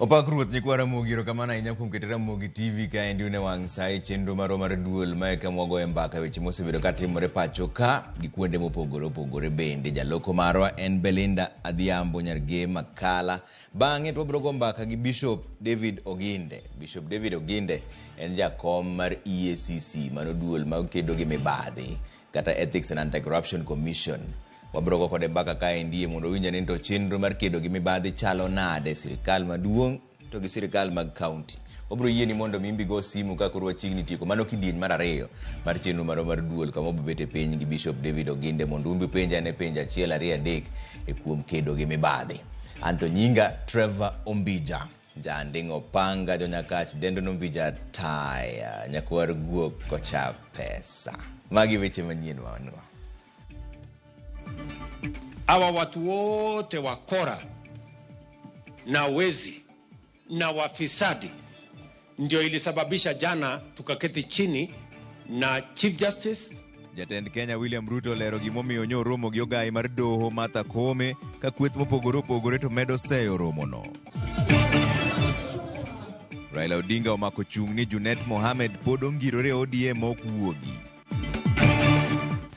Opak ruoth nyikwa Ramogi erokamano ahinya kuom keto Ramogi TV kaendi une wang' sai chenro mar duol ma eka mwagoye mbaka weche mosebedo katimore pacho ka gi kuonde mopogore opogore bende. Jaloko marwa en Belinda Adhiambo Nyarge Makala. Bang'e to wabiro go mbaka gi Bishop David Oginde. Bishop David Oginde en jakom mar EACC, mano duol ma kedo gi mibadhi kata Ethics and Anti-Corruption Commission. Wabiro go kode mbaka kaendi mondo winja ni to chenro mar kedo gi mibadhi chalo nade sirikal maduong' to gi sirikal mag county. Wabiro yieni mondo mimbi go simu ka koro wachigni tieko mano kidieny mar ariyo mar chenro mar duol kama obete piny gi Bishop David Oginde mondo umbi penja ne penja achiel ariyo adek e kuom kedo gi mibadhi. Anto nyinga Trevor Ombija, jandingo panga jonyakach dendo nombija taya nyakwar guok kocha pesa. Magi weche manyien wanwa. Hawa watu wote wakora na wezi na wafisadi ndio ilisababisha jana tukaketi chini na Chief Justice. Jatend Kenya William Ruto lero gimomiyo nyo romo gi ogai mar doho Martha Koome ka kweth mopogore opogore to medo seyo romono. Raila Odinga omako chung' ni Junet Mohamed pod ongirore ODM ok wuogi.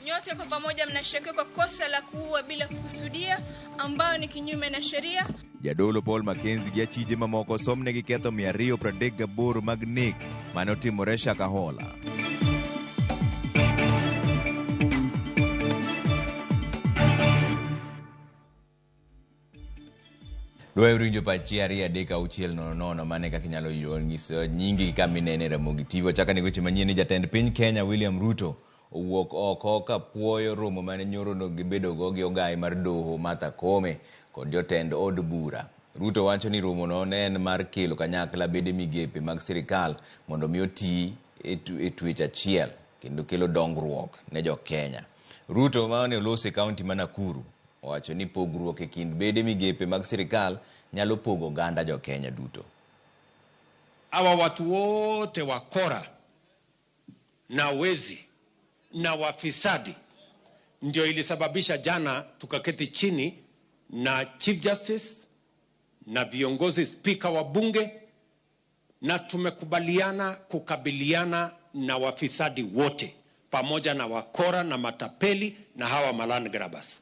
Nyote kwa pamoja mnashtakiwa kwa kosa la kuua bila kukusudia ambao ni kinyume na sheria. Jadolo Paul Mackenzie gi achije mamoko somne gi ketho 238 mag nek mane otimore Shakahola. Dwe rinjo pachi ariyo adek auchiel nono mane kaka inyalo nyiso nyingi kaminene Ramogi TV. Chaka ni weche manyien ni jatend piny Kenya William Ruto owuok oko ka puoyo romo mane nyoro no gibedo go gi ogai mar doho Martha Koome kod jotend od bura. Ruto wacho ni romo no ne en mar kelo kanyakla bede migepe mag sirikal mondo mi oti e twech achiel kendo kelo dongruok ne jo Kenya. Ruto mane olose kaunti ma Nakuru wacho ni pogruok e kind bede migepe mag sirikal nyalo pogo ganda jo Kenya duto. Hawa watu wote wakora na wezi na wafisadi ndio ilisababisha jana tukaketi chini na Chief Justice na viongozi spika wa bunge na tumekubaliana kukabiliana na wafisadi wote pamoja na wakora na matapeli na hawa maland grabbers.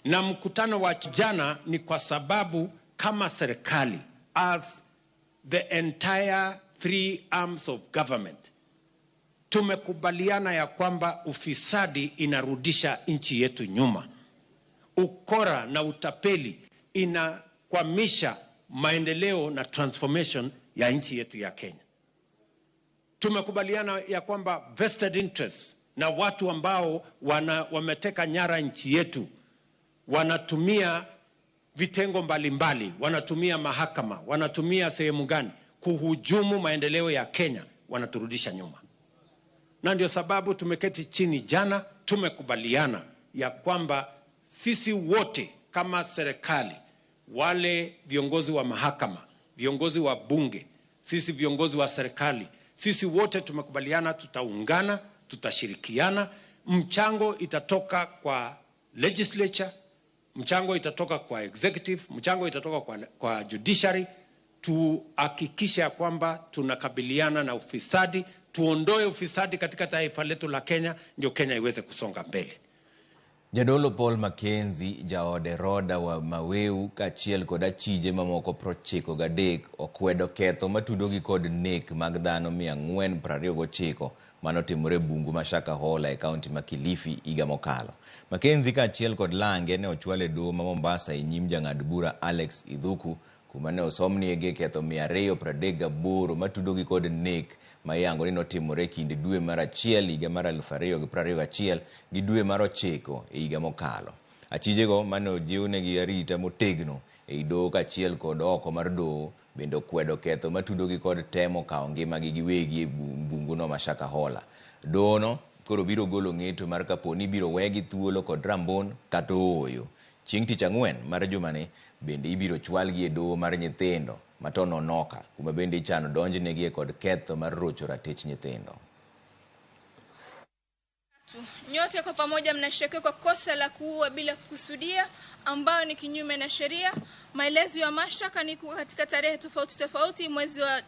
Na mkutano wa jana ni kwa sababu kama serikali, as the entire three arms of government, tumekubaliana ya kwamba ufisadi inarudisha nchi yetu nyuma. Ukora na utapeli inakwamisha maendeleo na transformation ya nchi yetu ya Kenya. Tumekubaliana ya kwamba vested interests na watu ambao wameteka nyara nchi yetu wanatumia vitengo mbalimbali, wanatumia mahakama, wanatumia sehemu gani kuhujumu maendeleo ya Kenya, wanaturudisha nyuma. Na ndio sababu tumeketi chini jana, tumekubaliana ya kwamba sisi wote kama serikali, wale viongozi wa mahakama, viongozi wa bunge, sisi viongozi wa serikali, sisi wote tumekubaliana tutaungana, tutashirikiana. Mchango itatoka kwa legislature, mchango itatoka kwa executive, mchango itatoka kwa judiciary. Tuhakikishe kwamba tunakabiliana na ufisadi, tuondoe ufisadi katika taifa letu la Kenya, ndio Kenya iweze kusonga mbele. Jadolo Paul Mackenzie jaode roda wa Maweu kachiel kod achije mamoko 93 okwedo ketho matudogi kod nek mag dhano 429 manotimore bungu ma Shakahola e kaunti ma Kilifi higa mokalo. Mackenzie kachiel kod lange ne ochwale doho ma Mombasa e nyim jang'ad bura Alex Idhuku kuma ne osomniege ketho 238 matudogi kod nek ma iyango ni notimore kind dwe mar achiel higa mar 2021 gi dwe mar 9 e higa mokalo. Achijego mane ojiwnegi arita motegno e doho kachiel kod oko mar doho bende okwedo ketho matudogi kod temo kawo ngimagi giwegi e bunguno ma Shakahola. Dohono koro biro golo ng'eto mar kaponi biro wegi thuolo kod rambon kata ooyo. Chieng' tich ang'wen mar jumane bende ibiro chwalgi e doho mar nyithindo matono noka kuma bende ichano donjnegi kod ketho mar rocho ratich nyithindo. Nyote kwa pamoja mnashtakiwa kwa kosa la kuua bila kukusudia ambao ni kinyume na sheria. Maelezo ya mashtaka ni katika tarehe tofauti mwezi wa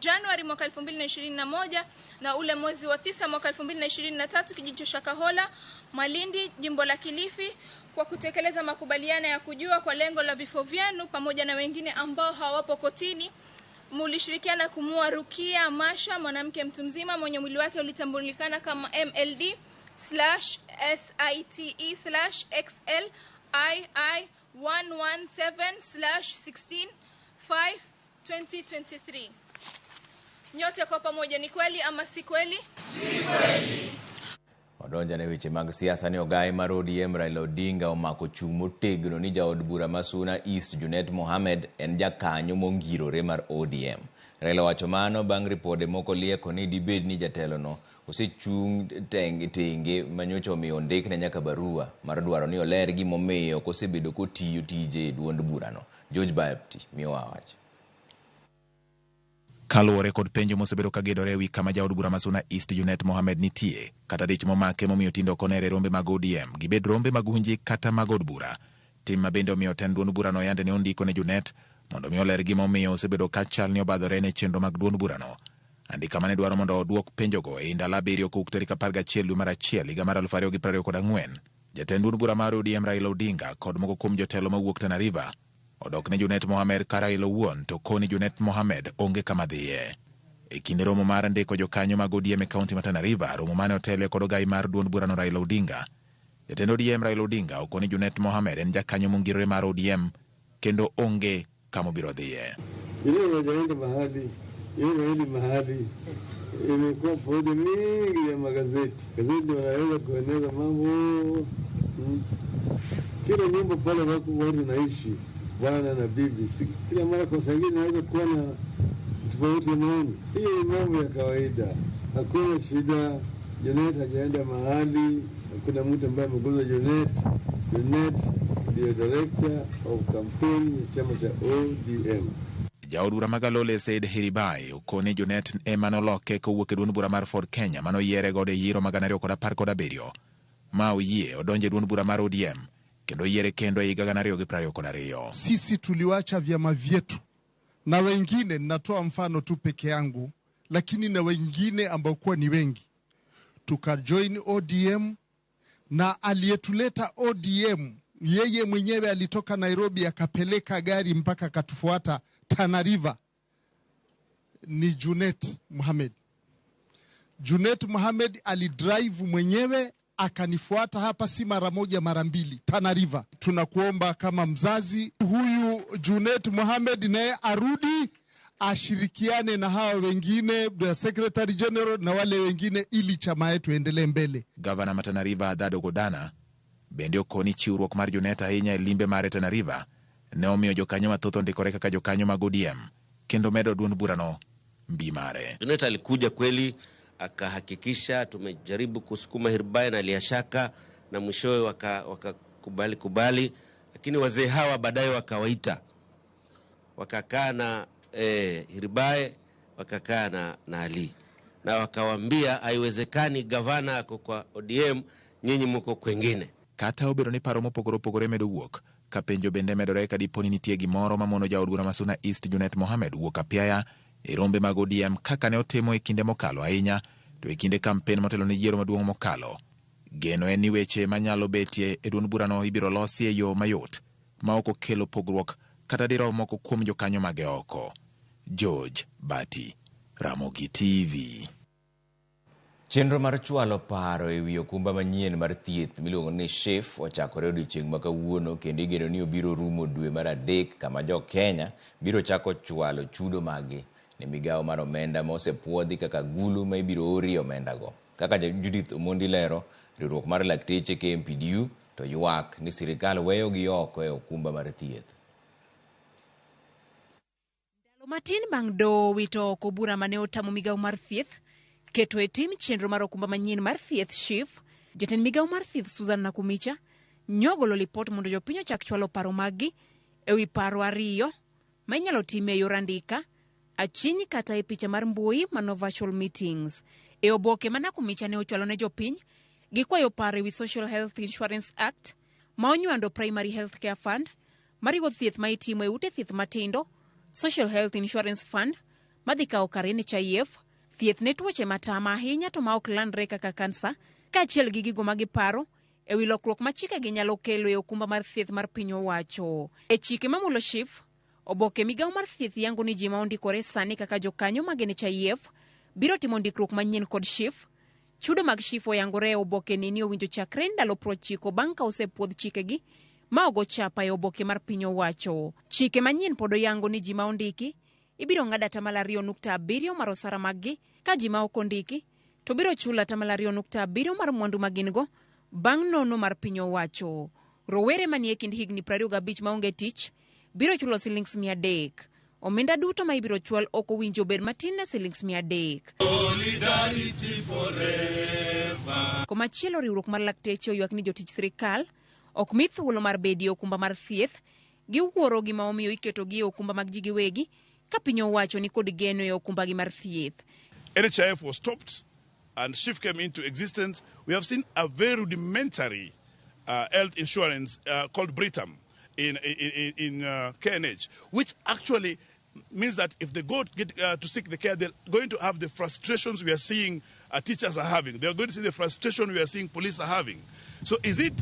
Januari mwaka 2021 na ule mwezi wa 9 mwaka 2023 kijiji cha Shakahola, Malindi, jimbo la Kilifi, kwa kutekeleza makubaliano ya kujua kwa lengo la vifo vyenu pamoja na wengine ambao hawapo kotini. Mulishirikiana kumua Rukia Masha, mwanamke mtu mzima mwenye mwili wake ulitambulikana kama MLD/SITE/XLI117/16/5/2023. Nyote kwa pamoja ni kweli ama si kweli? Si kweli. Odonja ne weche mag siasa ni ogai mar ODM Raila Odinga omako chung' motegno ni jaod bura ma Suna East Junet Mohamed en jakanyo mongirore mar ODM. Raila wacho mano bang' ripode moko lieko ni dibed ni jatelono osechung' tenge manyocha omiyo ondikne nyaka barua mar dwaro ni oler gimomiyo kosebedo kotiyo tije duond burano. George Bapti miyo wawacho. Kaluwore kod penjo mosebedo kagedore ewi kama jaod bura ma Suna East Junet Mohamed nitie, kata dich momake momiyo tindo konere rombe mag ODM, gibed rombe mag hunji kata mag od bura. Tim mabende omiyo ten duond burano yande ne ondiko ne Junet mondo mi oler gimomiyo osebedo kachal ni obadhore ne chenro mag duond burano. Andika mane dwaro mondo oduok penjogo e ndalo 7 kowuok tarik 11 dwe mar achiel higa mar 2024. Jatend duond bura mar ODM Raila Odinga kod moko kuom jotelo mawuok Tana River odok ne Junet Mohamed ka Raila wuon to koni Junet Mohamed onge kama dhiye. E kinde romo mar ndiko jokanyo mag ODM e kaunti ma Tana River, romo mane otele kod ogai mar duond burano Raila Odinga, jatend ODM Raila Odinga okoni Junet Mohamed en jakanyo mongirore mar ODM kendo onge kama biro dhiye. Ile mahali imekuwa fojo mingi ya magazeti. Gazeti wanaweza kueneza mambo. Kila nyumba pale watu naishi bwana na bibi. Kila mara kwa sangine naweza kuwa na tofauti ya maoni. Hiyo ni mambo ya kawaida. Hakuna shida. Junet hajaenda mahali. Hakuna mtu ambaye ameguza Junet. Junet ndio director of campaign ya chama cha ODM. Jaod bura Magalole Said Hiribai okone Junet emanoloke kowuok e duond bura mar Ford Kenya mano yiere gode yiero mag 2017 ma oyie odonje duond bura mar ODM kendo yiere kendo e higa 2022. Sisi tuliwacha vyama vyetu na wengine, natoa mfano tu peke yangu, lakini na wengine ambao kuwa ni wengi, tukajoin ODM, na aliyetuleta ODM yeye mwenyewe alitoka Nairobi akapeleka gari mpaka katufuata Tana River, ni Junet Mohamed. Junet Mohamed alidrive mwenyewe akanifuata hapa, si mara moja mara mbili, Tana River. Tunakuomba kama mzazi, huyu Junet Mohamed naye arudi ashirikiane na hawa wengine, the Secretary General na wale wengine, ili chama yetu endelee mbele. Gavana Tana River Dado Godana bende okoni chiwruok mar Junet ahinya e limbe mar Tana River ne omiyo jokanyo mathoth ndikore kaka jokanyo mag ODM kendo medo duond burano mbi mare. Junet alikuja kweli akahakikisha tumejaribu kusukuma Hiribai na Aliashaka na mwishowe wakakubali, lakini wazee hawa baadaye wakawaita, wakakaa na Hiribai, wakakaa na Ali na wakawaambia haiwezekani gavana ako kwa ODM, nyinyi mko kwengine. Kata obedo ni paro mopogore opogore medo wuok, ka penjo bende medore ka diponi nitie gimoro mamono jaod bura ma Suna East Junet Mohamed wuok apiaya e rombe mag ODM kaka ne otimo e kinde mokalo ahinya to e kinde kampen motelo ne yiero maduong' mokalo. Geno en ni weche manyalo betie e duond burano ibiro losi e yo mayot ma ok okelo pogruok kata diro moko kuom jokanyo mage oko. George Bati, Ramogi TV. Chenro mar chwalo paro e wi okumba manyien mar thieth miluongo ni SHIF ochakore odiechieng' ma kawuono kendo igeno ni obiro rumo dwe mar 3 kama jo Kenya biro chako chwalo chudo magi ne migawo mar omenda ma osepuodhi kaka gulu ma ibiro ori omenda go. Kaka Judith Omondi lero, riwruok mar lakteche KMPDU to ywak ni sirikal weyo gi oko e okumba mar thieth. Ndalo matin bang' do wito oko bura mane otamo migawo mar thieth keto e tim chenro mar okumba manyien mar thieth SHIF, jatend migawo mar thieth Susan Nakumicha nyogolo lipot mondo jopiny ochak chwalo paro maggi e wi paro ariyo ma inyalo time e yor andika, achiny kata e picha mar mbui mano virtual meetings. E oboke ma Nakumicha ne ochwalo ne jopiny, Gikwayo paro ewi Social Health Insurance Act ma onywando Primary Health Care Fund, mariwo thieth ma itimo e ute thieth matindo, Social Health Insurance Fund, madhi kawo kar NHIF, thieth ne tuoche matama ahinya to ma ok landre kaka kansa, kaachiel gi gigo ma giparo ewi lokruok ma chikegi nyalo kelo e okumba mar thieth mar piny owacho. E chike mamulo SHIF, oboke migawo mar thieth yango ni ji ma ondikore sani kaka jokanyo mag NHIF biro timo ndikruok manyien kod SHIF. Chudo mag SHIF oyangore e oboke ni owinjo chakre ndalo 90 bang' ka osepuodh chikegi ma ogo chapa e oboke mar piny owacho. Chike manyien pod oyango ni ji ma ondiki ibiro ng'ad 2.7% mar osara maggi, ka ji ma ok ondiki to biro chulo 2.7% mar mwandu ma gin-go bang' nono mar piny owacho. Rowere manie kind higni 25 maonge tich biro chulo Sh300. Omenda duto ma ibiro chwal ok owinjo bed matin na Sh300. Solidarity forever. Komachielo, riwruok mar lakteche oywak ni jotich sirikal ok mi thuolo mar bedo e okumba mar thieth, giwuoro gima omiyo iketogi e okumba mag ji giwegi ka piny owacho ni kod geno e okumba gi mar thieth. NHIF was stopped and SHIF came into existence. We have seen a very rudimentary health insurance called Britam in KNH, which actually means that if they go to seek the care, they're going to have the frustrations we are seeing teachers are having. They're going to see the frustration we are seeing police are having. So is it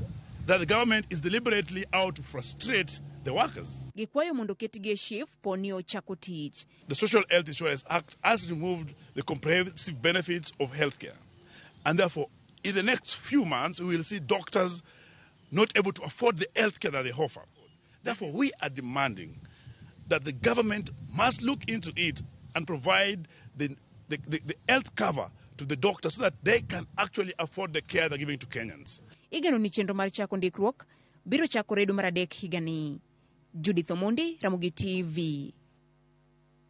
that the government is deliberately out to frustrate the workers? Gikwayo mondo ketigi SHIF poni ochako tich. The Social Health Insurance Act has removed the comprehensive benefits of healthcare. And therefore, in the next few months, we will see doctors not able to afford the healthcare that they offer. Therefore, we are demanding that the government must look into it and provide the health cover to the doctors so that they can actually afford the care they're giving to Kenyans. Igeno ni chenro mar chako ndikruok biro chakore dwe mar adek higani. Judith Omondi, Ramogi TV.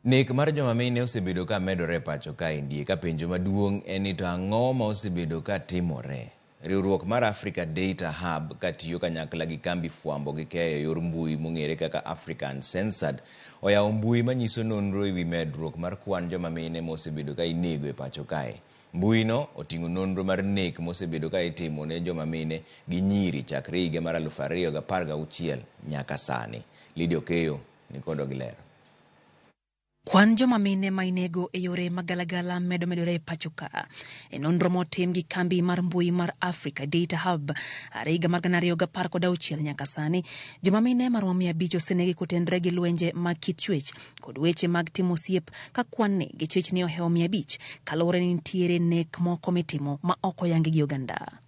Nek mar joma mine osebedo ka medore pacho kaendi, ka penjo maduong' en ni to ang'o ma osebedo ka timore. Riwruok mar Africa Data Hub katiyo kanyakla gi kambi fwambo gi keyo yor mbui mong'ere kaka African Censored oyawo mbui manyiso nonro ewi medruok mar kwan joma mine mosebedo ka inego e pacho kae. Mbui no oting'o nonro mar nek mosebedo ka itimo ne joma mine gi nyiri chakre higa mar 2016 nyaka sani. Lidio Keyo ni kodo gi lero. Kwan joma mine ma inego e yore magalagala medore pachoka. E nonro motim gi kambi mar mbui mar Africa Data Hub higa mar 2016 nyaka sani, joma mine maromo 500 osenegi kotenre gi lwenje mag kit chwech kod weche mag timo osiep, ka kwan ni gi chwech ni ohewo 500 kaluwore ni nitiere nek moko mitimo ma ok oyangi gi oganda.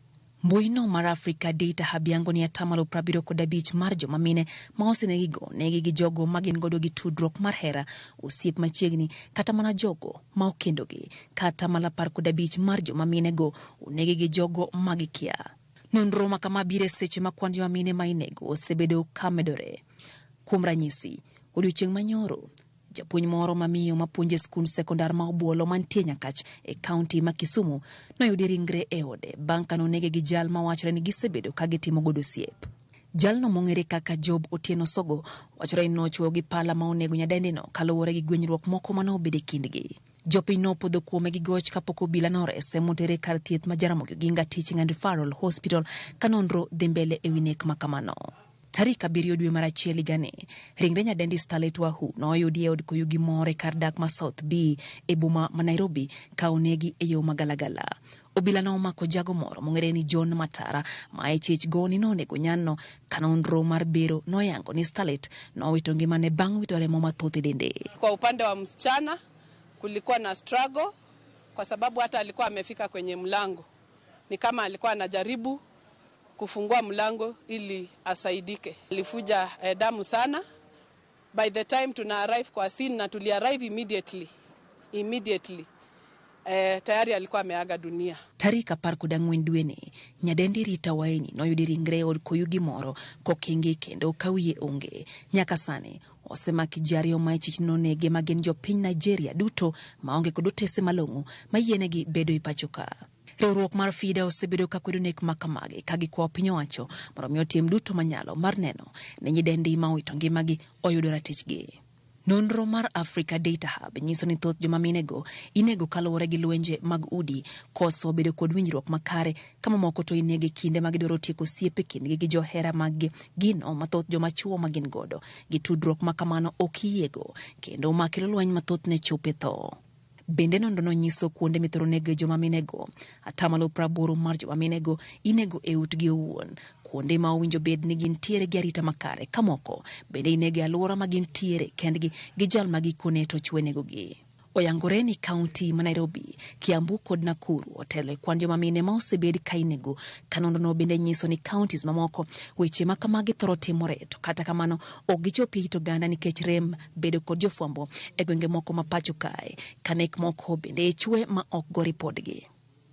Mbui no mar Africa Data Hub yango ni 75% mar joma mine ma osenegigo negi gi jogo magin godo gi tudruok mar hera, osiep machiegni, kata mana jogo ma okendogi, kata mana 15% mar joma mine go onegi gi jogo magikia. Nonro ma kama bire seche ma kwan joma mine ma inego osebedo ka medore. Kuom ranyisi, odiochieng' manyoro, japuonj moro mamiyo mapuonje skund sekondar ma Obuolo mantie Nyakach e kaunti ma Kisumu noyudi ringre e ode bang' ka nonege gi jal ma wachore ni gisebedo ka gitimo godo osiep. Jalno mong'ere kaka Job Otieno Sogo wachore ni nochwo gi pala ma onego nyadendino kaluwore gi gwenyruok moko ma nobede kindgi. Jopiny nopodho kuome gi goch kapok obila norese motere kar thieth ma Jaramogi Oginga Teaching and Referral Hospital ka nonro dhi mbele ewi nek ma kamano. Tarik 7 dwe mar achiel higani, ringre nyadendi Starlet Wahu noyudi e od koyugi more kar dak ma South B e boma ma Nairobi ka onegi e yo magalagala. Obila nomako jago moro mong'ere ni John Matara ma e chich goni nonego nyanno ka nonro mar bero noyango ni Starlet nowito ngimane bang' wito remo mathoth e dende. Kwa upande wa msichana kulikuwa na struggle kwa sababu hata alikuwa amefika kwenye mlango, ni kama alikuwa anajaribu kufungua mlango ili asaidike. Alifuja damu sana. By the time tuna arrive kwa scene na tuli arrive immediately tayari alikuwa ameaga dunia. Tarik 14 dwene, nyadendi Rita Waini noyudi ringre od koyugi moro kokingi kendo kawiye onge. Nyaka sani osemaki jari ma chich nonege magen jopiny Nigeria duto maonge kod otese malong'o mayienegi bedo e pachoka. Riwruok mar FIDA osebedo ka kwedo nek makamagi ka gikwayo piny owacho mondo omi otim duto manyalo mar neno ni nyidendi ma owito ngimagi oyudo ratichgi. Nonro mar Africa Data Hub nyiso ni thoth joma minego inego kaluwore gi lwenje mag udi, koso bedo kod winjruok makare, kama moko to inege kinde mag dwaro tieko osiepe kindgi gi johera mag gino mathoth joma chuo ma gin godo gi tudruok ma kamano ok iyiego, kendo makelo lweny mathoth ne chope tho. Bende nonrono nyiso kuonde mithoro nege joma minego, 80% mar joma minego inego e utgi owuon, kuonde ma owinjo bed ni gintiere gi arita makare, ka moko bende inege alwora ma gintiere kendgi gi jal ma gikone to chwe negogi. Oyangore ni kaunti ma Nairobi, Kiambu kod Nakuru otelo e kwan joma mine ma osebed ka inego, ka nonrono bende nyiso ni kauntis mamoko weche ma kamagi thoro timore, to kata kamano ok gichopi it oganda nikech rem bedo kod jofwambo e gwenge moko ma pacho kae, ka nek moko bende chwe ma ok go ripodgi.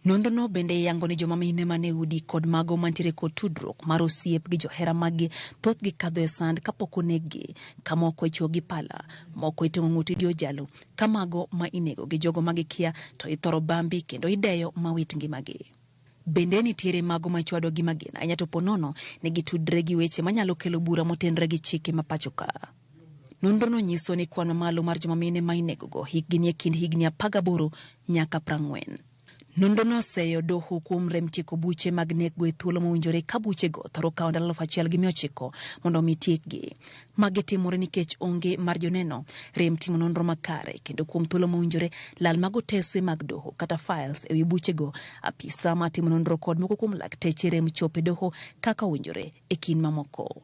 Nonrono bende yango ni joma mine mane udi kod mago mantiere kod tudruok mar osiep gi johera magi thoth gi kadho e sand kapok onegi, ka moko ichuo gi pala, moko itong'o ng'utgi gi ojalo, ka mago ma inego gi jogo magikia to ithoro bambi kendo ideyo mawit ngimagi. Bende nitiere mago machwado gi magina ahinya to ponono ne gitudre gi weche manyalo kelo bura motenre gi chike ma pacho ka. Nonrono nyiso ni kwan mamalo mar joma mine ma inegogo hikgi ni e kind higni 18 nyaka 40. Nonrono oseyo doho kuom rem tieko buche mag nekgo e thuolo mowinjore, ka buchego thoro kawo ndalo 1,900 mondo omi tiekgi. Magi timore nikech onge mar joneno, rem timo nonro makare, kendo kuom thuolo mowinjore lal mag otese mag doho kata files e wi buchego, apisa matimo nonro kod moko kuom lakteche rem chope doho kaka owinjore e kind mamoko.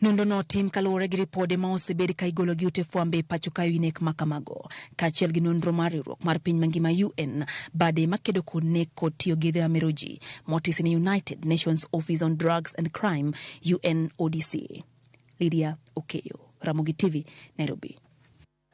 Nonrono tim kaluwore gi ripode ma osebed ka igolo gi ute fwambe pacho ka wi nek ma kamago, kaachiel gi nonro mar riwruok mar piny mangima UN bade makedo kod nek kod tiyo gi ameroji motis ni United Nations Office on Drugs and Crime UNODC. Lydia Okeyo, Ramogi TV, Nairobi.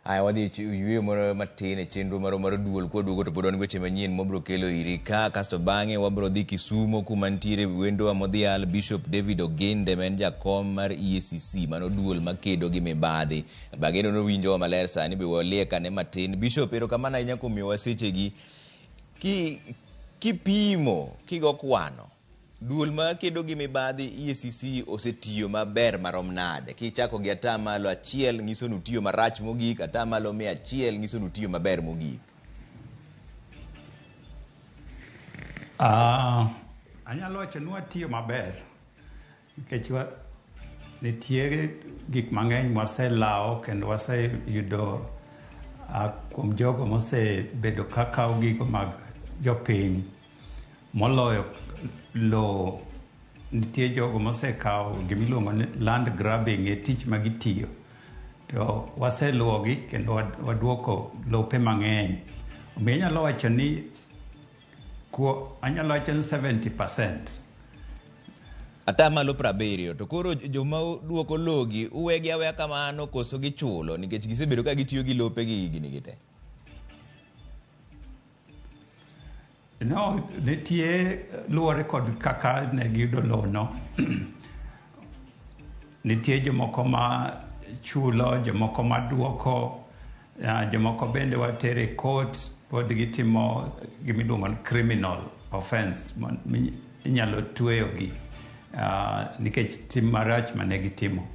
Aya wadhi yweyo moro matin e chenro mar duol kwa duogo to podon weche manyien mobro kelo iri ka kasto bang'e wabro dhi Kisumo kuma ntiere wendo wa modhial Bishop David Oginde men jakom mar EACC mano duol makedo gi mibadhi. Bageno no winjo wa maler sani be walieka ne matin. Bishop ero kamana ahinya kuom miyowa sechegi kipimo kigo kwano duol ma kedo gi mibadhi EACC osetiyo maber marom nade, kichako gi atamalo 1 nyiso ni utiyo marach mogik, atamalo 100 nyiso ni utiyo maber mogik. Anyalo wacho ni watiyo maber nikech nitie gik mang'eny mwaselawo kendo waseyudo kuom jogo mosebedo kakawo gigo mag jopiny moloyo lo. Nitie jogo mosekawo gimiluongo ni land grabbing e tich magitiyo, to waseluwogi kendo waduoko lope mang'eny. Omiyo anyalo wacho ni 70%. Atamalo 70. To koro joma duoko logi uwegi aweya kamano koso gichulo nikech gisebedo ka gitiyo gi lope gi higni gite? No, nitie luwore kod kaka ne giyudo lono. Nitie jomoko ma chulo, jomoko ma duoko, jomoko bende watere court, pod gitimo gimiluongo ni criminal offense, inyalo tweyogi nikech tim marach mane gitimo.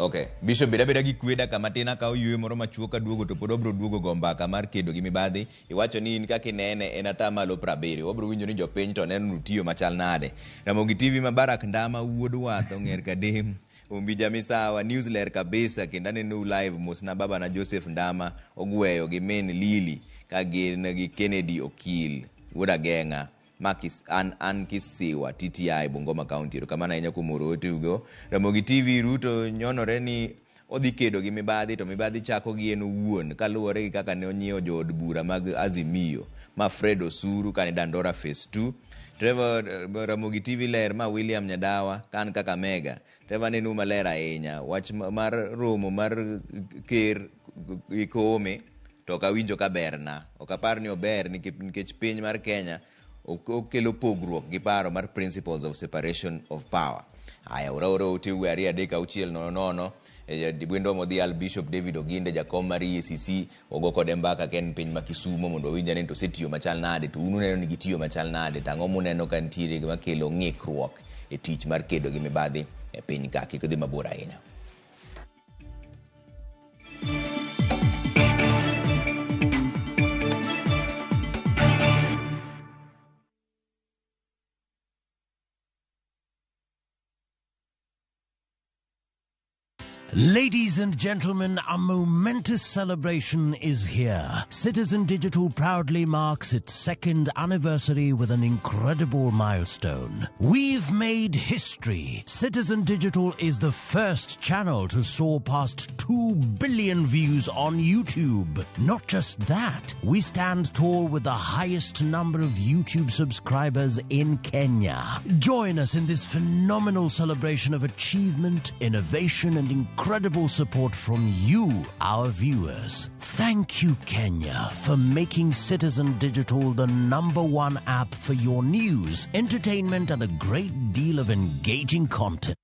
Okay. Bishop beda gi kweda kama tina ka oyuwe moro machuo ka duogo to pod obro duogo gombaka mar kedo gi mibadhi. Iwacho ni in kaka inene en atamalo 70. Wabro winjo ni jopiny to neno nutiyo machal nade. Ramogi TV Mabarak Ndama wuod wath ong'er kadem. Umbija misawa newsletter kabisa kenda neno live mosna baba na Joseph Ndama ogweyo gi men Lili ka gin gi Kennedy Okil wuod Agenga Makis an Kisiwa TTI Bungoma County. Kamana inya kumoro tugo. Ramogi TV Ruto nyonore ni odhi kedo gi mibadhi to mibadhi chako gi en owuon kaluwore gi kaka ne onyiewo jood bura mag Azimio ma Fred Osuru kane Dandora Phase 2. Trevor Ramogi TV ler ma William Nyadawa kan kaka Mega. Trevor nenu maler ahinya wach mar romo mar ker ikome to kawinjo ka berna. Okapar ni ober nikech piny mar Kenya okelo pogruok gi paro mar principles of separation of power. Aya ora utiwe ari 3-6-0 wendo modhial Bishop David Oginde jakom mar EACC ogo kode mbaka ken piny ma Kisumo mondo winja ni to setiyo machal nade, to unu neno ni gitiyo machal nade, tang'o muneno ka ntiere gima kelo ng'ikruok e tich mar kedo gi mibadhi e piny ka kik dhi mabor ahinya. Ladies and gentlemen, a momentous celebration is here. Citizen Digital proudly marks its 2nd anniversary with an incredible milestone. We've made history. Citizen Digital is the first channel to soar past 2 billion views on YouTube. Not just that, we stand tall with the highest number of YouTube subscribers in Kenya. Join us in this phenomenal celebration of achievement, innovation, and incredible support from you, our viewers. Thank you, Kenya, for making Citizen Digital the #1 app for your news, entertainment, and a great deal of engaging content.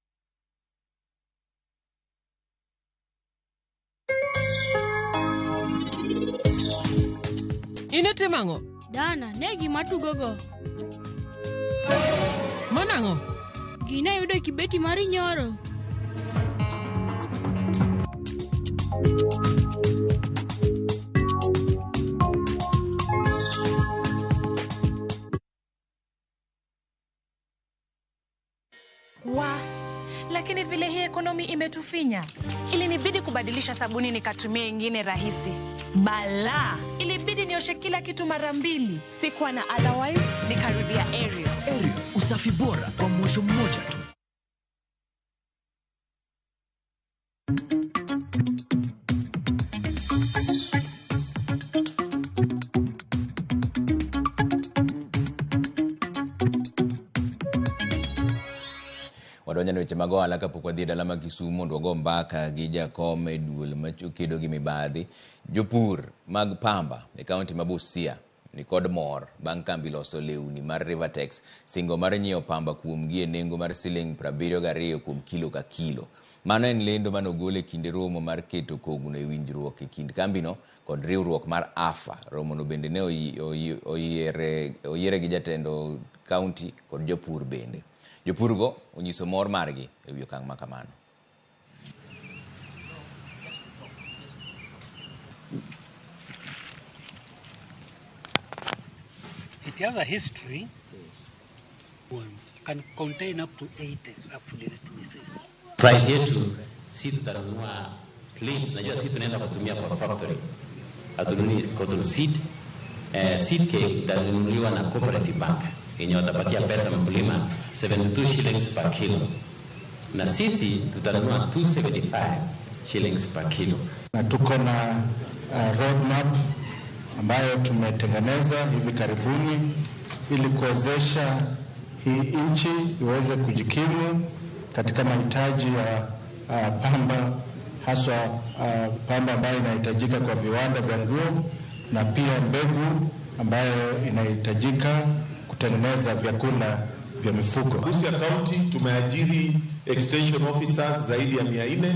Inetimango? Dana, negi matugogo. Manango? Gina yudo kibeti mari nyoro. Lakini vile hii ekonomi imetufinya, ilinibidi kubadilisha sabuni nikatumia ingine rahisi. Bala, ilibidi nioshe kila kitu mara 2. Sikuwa na otherwise, nikarudia Ariel. Ariel, usafi bora kwa mwosho mmoja tu. Wadonja no weche mag ohala kapok wadhi dala ma Kisumu mondo wago mbaka gi jakom e duol makedo gi mibadhi. Jopur mag pamba e kaunti ma Busia ni kod mor bang' kambi loso lewni mar Rivertex singo mar nyiewo pamba kuomgi e nengo mar Sh72 kuom kilo ka kilo. Mano en lendo manogol e kinde romo mar keto kogno e winjruok e kind kambino kod riwruok mar AFA. Romo no bende ne oyiere gi jatendo kaunti kod jopur bende. Jopurgo onyiso mor margi e wi okang' ma kamano. It has a history. Can contain up to 8 fully releases. Price yetu sisi tutanunua plates, najua sisi tunaenda kutumia kwa factory. Hatununui cotton seed. Seed cake itanunuliwa na cooperative bank. Yenye watapatia pesa mkulima 72 shillings per kilo. Na sisi tutanunua 275 shillings per kilo. Na tuko na roadmap ambayo tumetengeneza hivi karibuni ili kuwezesha hii nchi iweze kujikimu katika mahitaji ya pamba, haswa pamba ambayo inahitajika kwa viwanda vya nguo na pia mbegu ambayo inahitajika kutengeneza vyakula vya mifugo. Busia County tumeajiri extension officers zaidi ya 400,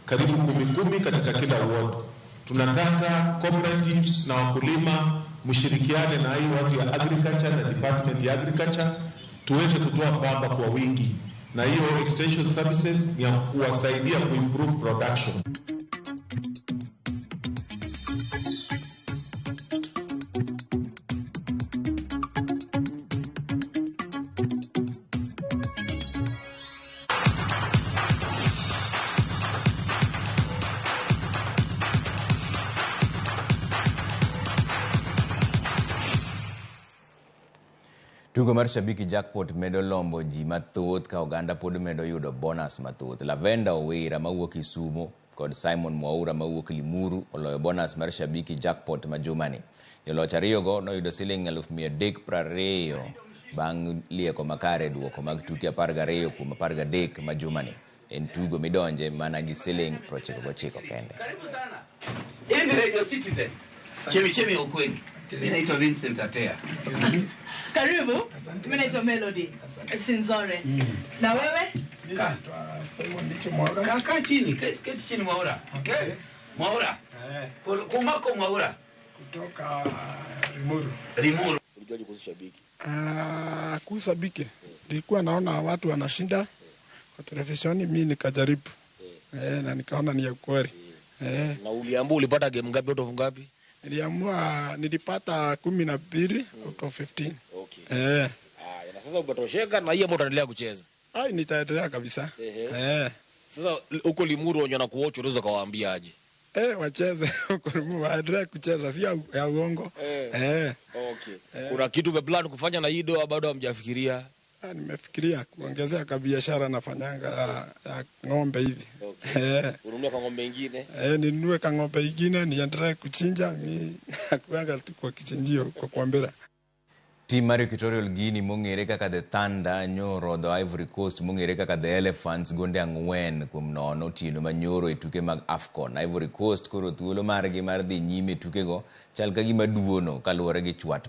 karibu 10 katika kila ward. Tunataka cooperatives na wakulima mshirikiane na hii watu ya agriculture na department ya agriculture tuweze kutoa pamba kwa wingi, na hiyo extension services ni kuwasaidia kuimprove production. Tugo mar Shabiki Jackpot medo lombo ji mathoth ka oganda pod medo yudo bonus mathoth. Lavenda Owera mawuok Kisumu kod Simon Mwaura mawuok Limuru oloyo bonus mar Shabiki Jackpot ma jumani. Joloch ariyogo noyudo Sh320,000 bang' lieko makare duoko mag tuke 12 kuom 13 ma jumani. En tugo midonje mana gi Sh99 kende. Karibu sana. Hii ni Radio Citizen. Chemi ukweli. Mimi naitwa Vincent Atea. Karibu. Mimi naitwa Melody Sinzore. Na wewe? Simon Ndicho Mwaura. Kaka chini, keti chini Mwaura. Okay. Mwaura. Kumako Mwaura. Kutoka Limuru. Ulijuaje kuhusu Shabiki? Kuhusu Shabiki. Nilikuwa naona watu wanashinda kwa televisheni, mimi nikajaribu. Na nikaona ni ya kweli. Na uliamua ulipata game ngapi out of ngapi? Nilipata 12 out of 15. Okay. Na sasa umetosheka na hiyo utaendelea kucheza? Nitaendelea kabisa. Sasa huko Limuru wenye na kuocho unaweza kawaambia aje? Wacheze huko Limuru, waendelee kucheza, si ya uongo. Okay. Kuna kitu umeplan kufanya na Ido au bado hamjafikiria? Nimefikiria kuongezea biashara nafanyanga ya ng'ombe hivi. Ununue kwa ng'ombe ingine? Ninunue kwa ng'ombe ingine niendelee kuchinja, mimi nakuanga tu kwa kichinjio kwa Kwambera. Tim mar Equatorial Guinea mong'ere kaka The Thunder nyoro the Ivory Coast mong'ere kaka The Elephants gonde 4 kuom nono otieno manyoro e tuke mag AFCON. Ivory Coast koro thuolo margi mar dhi nyime tukego chal ka gima duono kaluwore gi chwat